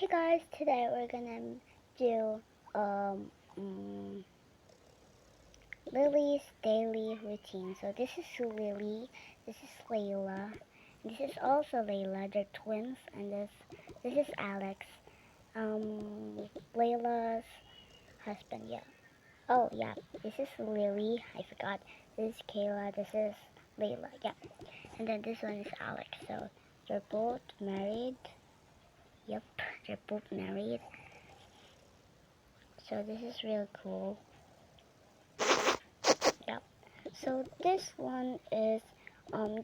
Hey guys, today we're gonna do um mm, Lily's daily routine. So this is Lily, this is Layla, this is also Layla. They're twins, and this is Alex. Layla's husband. Yeah. Oh yeah, this is Lily. I forgot. This is Kayla. This is Layla. Yeah. And then this one is Alex. So they're both married. Yep, they're both married. So this is really cool. Yep. So this one is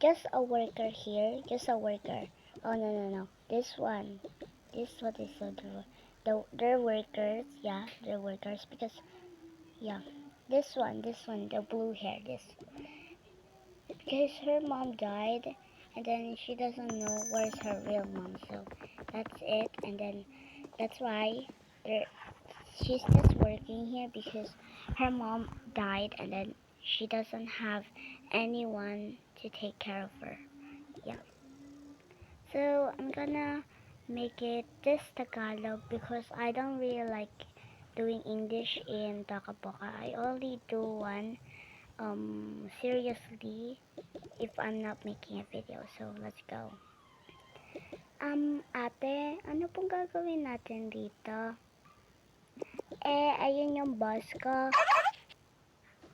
just a worker here, just a worker. Oh no. This one is so they're workers. Yeah, they're workers because yeah. This one, the blue hair. This because her mom died, and then she doesn't know where's her real mom. So that's it, and then that's why they're she's just working here because her mom died, and then she doesn't have anyone to take care of her. Yeah. So I'm gonna make it this Tagalog because I don't really like doing English in Takaboka. I only do one seriously if I'm not making a video. So let's go. Ate, ano pong gagawin natin dito? Ayun yung boss ko.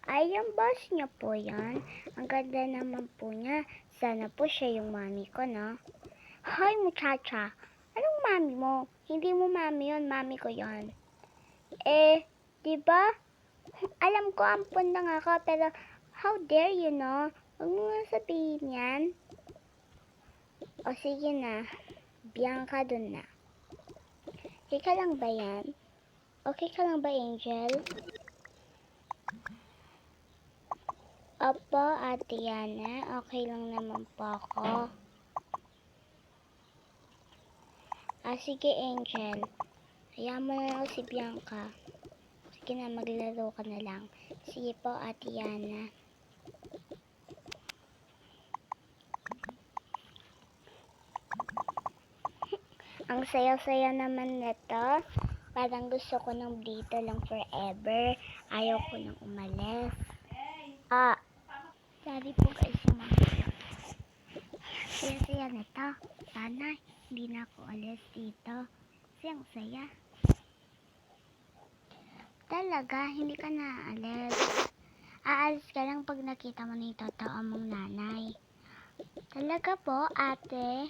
Ay, yung boss niya po yan. Ang ganda naman po niya. Sana po siya yung mami ko, no? Hoy, muchacha. Anong mami mo? Hindi mo mami yun, mami ko yon. Di ba? Alam ko, ampun lang ako, pero how dare you, no? Huwag mo nga sabihin yan. O sige na, biyang ka dun na. Okay ka lang ba yan? Okay ka lang ba, Angel? Opo, Ate Yana, okay lang naman po ako. Sige, Angel. Hayaan mo na lang si Bianca. Sige na, maglaro ka na lang. Sige po, Ate Yana. Ang saya-saya naman nito. Parang gusto ko nang dito lang forever. Ayaw ko nang umalis. Sorry po guys, saya-saya nito. Sana hindi na ako alis dito. Kasi ang saya. Talaga, hindi ka na aalis. Aalis ka lang pag nakita mo na yung totoo mong nanay. Talaga po, ate?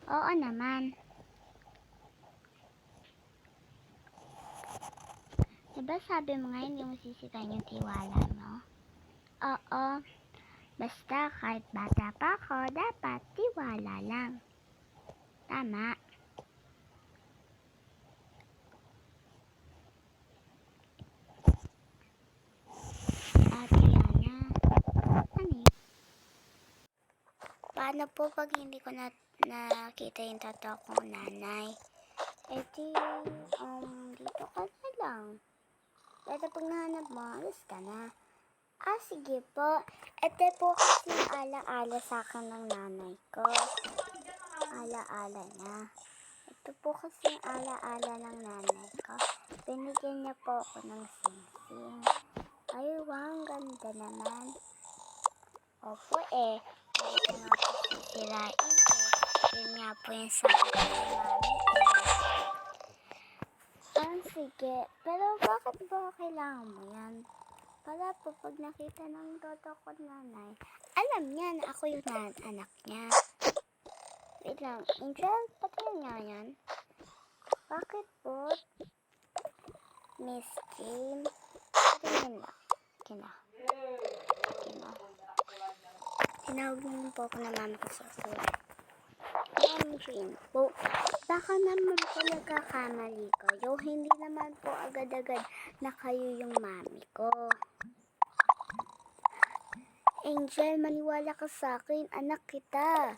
Oo naman. Diba sabi mo nga hindi mo sisirain yung tiwala mo? Oo. Basta kahit bata pa ako, dapat tiwala lang. Tama. Ate Yana. Ano yun? Paano po pag hindi ko nakita yung totoo kong nanay? Dito ka na lang. Dito pag nahanap mo, alis ka na. Sige po. Ito po kasi ala-ala sa akin ng nanay ko. Ala-ala niya. Ito po kasi ala-ala ng nanay ko. Binigyan niya po ako ng sing-sing. Ay, wow, ang ganda naman. Opo Hindi ko nga po sisirain Yun nga po yung sabi ko ng mami sige. Pero bakit ba kailangan mo yan? Para po pag nakita ng toto ko nanay, alam niya na ako yung anak niya. Wait lang, Angel, patingin nga yan. Bakit po? Miss Kim, patingin lang. Kina. Tinawag mo po ako na mama ko sa school. Angel po, baka naman po nagkakamali kayo. Hindi naman po agad-agad na kayo yung mami ko. Angel, maniwala ka sa akin. Anak kita.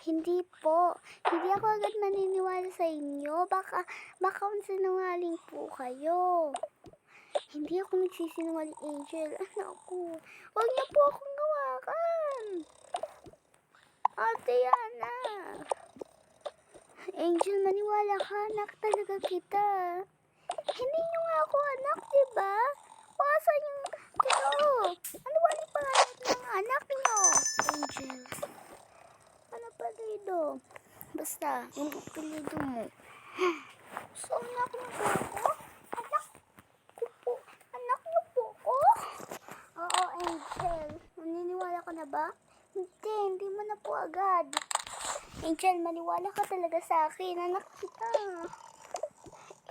Hindi po. Hindi ako agad maniniwala sa inyo. Baka sinungaling po kayo. Hindi ako nagsisinungaling, Angel. Anak ko. Huwag niyo po akong gawakan. Ate Yana. Angel, maniwala ka. Anak talaga kita. Hindi nyo nga ako anak, diba? Pasan yung totoo. Ano ba yung pangalan ng anak nyo? Angel. Ano pa dito? Basta, yung apelido mo. So, anak mo po ako? Anak ko po. Anak niyo po ako? Oo, Angel. Naniniwala ka na ba? Hindi mo na po agad. Angel, maniwala ka talaga sa akin. Anak kita.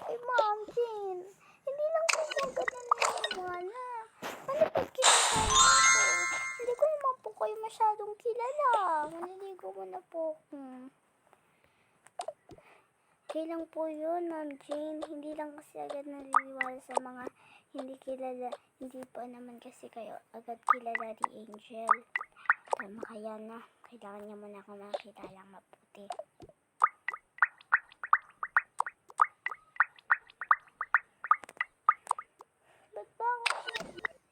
Ay, Ma'am Jean. Hindi lang po po agad naniniwala. Ano pag kinakaya ko? Hindi ko naman po kayo masyadong kilala. Maniligo mo na po. Okay lang po yun, Ma'am Jean. Hindi lang kasi agad naniniwala sa mga hindi kilala. Hindi pa naman kasi kayo agad kilala ni Angel. Tama kaya na. Kailangan niya muna ako makilalang mabuti. Ba't ba ako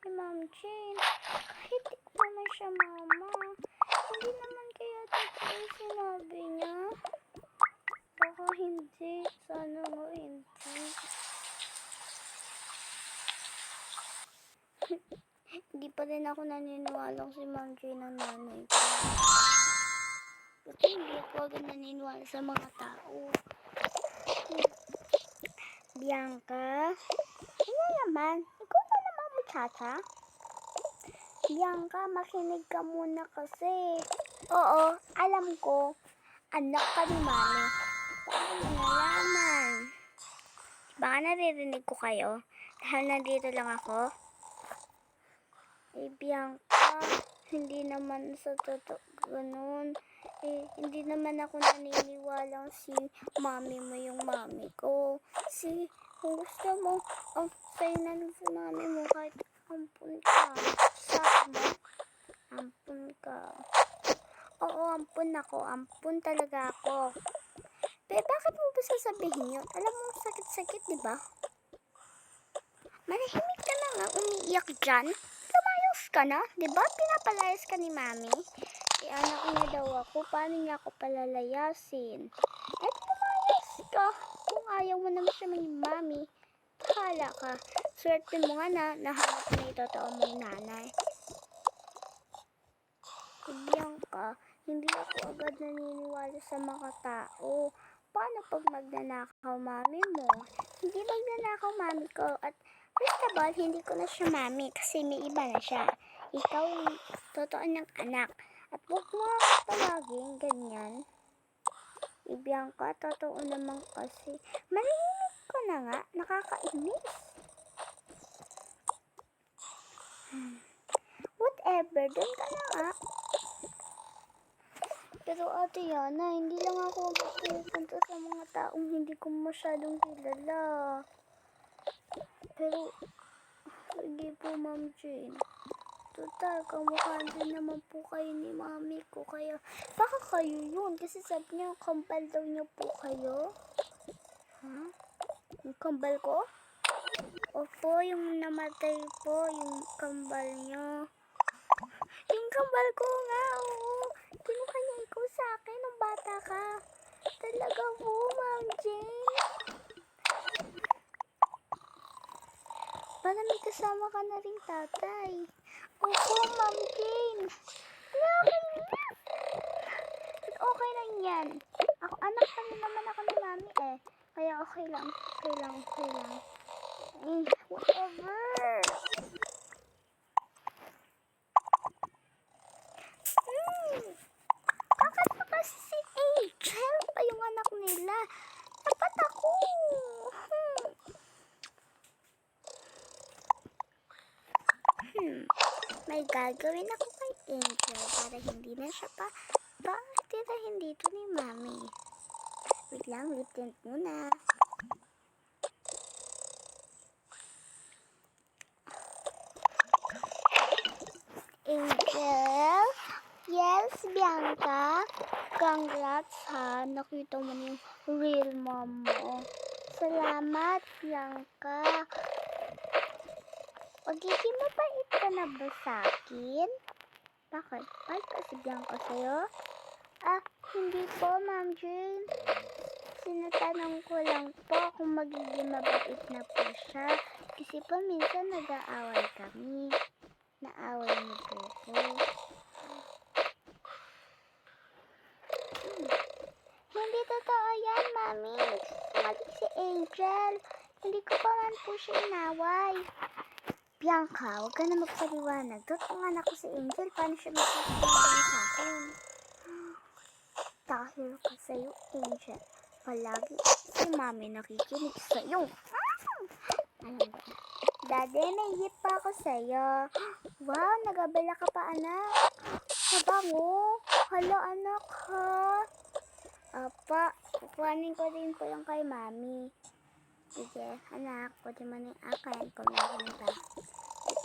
ni Ma'am Jean? Kahit di ko naman siya mama. Hindi naman kaya totoo sinabi niya. Baka hindi. Sana nga hindi. Hindi pa rin ako naniniwalang si Ma'am Jean ang nanay ko. Kasi hindi ako agad naniniwala sa mga tao. Bianca? Ano naman? Ikaw na naman, muchacha? Bianca, makinig ka muna kasi. Oo, alam ko. Anak ka ni Mami. Paano mo nalaman? Baka naririnig ko kayo. Dahil nandito lang ako. Bianca, hindi naman sa totoo ganun. Hindi naman ako naniniwalang si mami mo yung mami ko. Kung gusto mo, sa'yo na lang si mami mo kahit ampun ka. Sabi mo, ampun ka. Oo, ampun ako. Ampun talaga ako. Pero bakit mo ba sasabihin yun? Alam mo, sakit-sakit, di ba? Manahimik ka na nga, umiiyak dyan. Lumayos ka na, di ba? Pinapalayas ka ni mami. Anak niya daw ako, paano niya ako palalayasin? Lumayos ka. Kung ayaw mo naman siya maging mami, bahala ka. Swerte mo nga na nahanap na yung totoo mong nanay. Bianca, hindi ako agad naniniwala sa mga tao. Paano pag magnanakaw mami mo? Hindi magnanakaw mami ko at first of all, hindi ko na siya mami kasi may iba na siya. Ikaw yung totoo ng anak. At huwag mo palaging ganyan. Bianca, totoo naman kasi. Malingit ko na nga, nakakainis. Whatever, dun ka na nga. Pero Ate Yana, hindi lang ako magpupunta sa mga taong hindi ko masyadong kilala. Pero, sige po Ma'am Jane. Total, kamukha din naman po kayo ni mami ko. Kaya, baka kayo yun. Kasi sabi niya, kambal daw niyo po kayo. Ha? Yung kambal ko? Opo, yung namatay po, yung kambal niyo. Yung kambal ko nga, oo. Kinuha niya ikaw sa akin nung bata ka. Talaga po, Ma'am Jane. Para may kasama ka na rin tatay. Opo, Ma'am Jane. Okay lang yan. Anak pa rin naman ako ni Mami eh. Kaya okay lang. Whatever. Bakit pa kasi si Angel pa yung anak nila? Dapat ako. May gagawin ako kay Angel para hindi na siya tirahin dito ni Mami. Wait lang, lip tint muna. Angel? Yes, Bianca? Congrats ha, nakita mo yung real mom mo. Salamat, Bianca. Pagiging mabait ka na ba sa'kin? Bakit? Bait ka si Bianca sa'yo? Hindi po, Ma'am Jane. sinatanong ko lang po kung magiging mabait na po siya. Kasi po minsan nag-aaway kami. Naaway niyo po ko. Hindi totoo yan, Mami. Nagsisingaling si Angel. Hindi ko pa man po siya inaway. Bianca, huwag ka na magpaliwanag. Tutungan ako si Angel. Paano siya magsisingaling sa akin? Dahil ka sa'yo, Angel. Palagi si Mami nakikinig sa'yo. Ano ba? Daddy, may hip pa ako sa'yo. Wow, nagabala ka pa, anak. Mabango. Hala, anak, ha? Apa, kukuhanin ko din po yung kay Mami. Sige, anak, kunin mo na yung akin kung meron pa.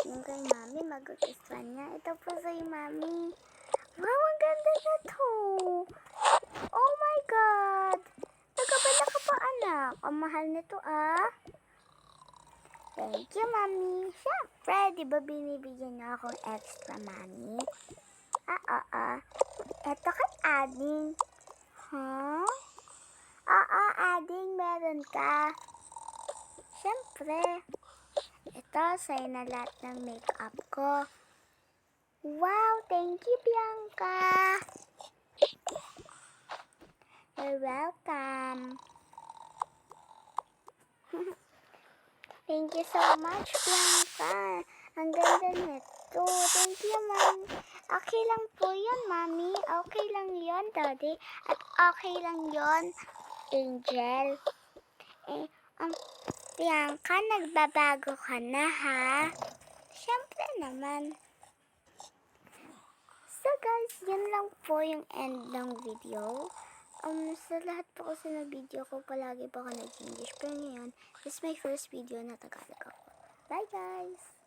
Yung kay Mami, magugustuhan niya. Ito po sa'yo, Mami. Wow, ang ganda na to. Oh my God. Nagabala ka pa, anak. Ang mahal nito, ah. Thank you, Mami. Siyempre, di ba binibigyan niyo akong extra, Mami? Ito kay Ading. Huh? Ading, meron ka. Siyempre. Ito, sa'yo na lahat ng makeup ko. Wow, thank you, Bianca. You're welcome. Thank you so much, Bianca. Ang ganda nito. Thank you, Mami. Okay lang po yun, Mami. Okay lang yun, Daddy. At okay lang yun, Angel. Bianca, nagbabago ka na, ha? Siyempre naman. So, guys, yun lang po yung end ng video. Sa lahat po kasi na video ko, palagi po ako nag-English. Pero ngayon, this is my first video na Tagalog ako. Bye, guys!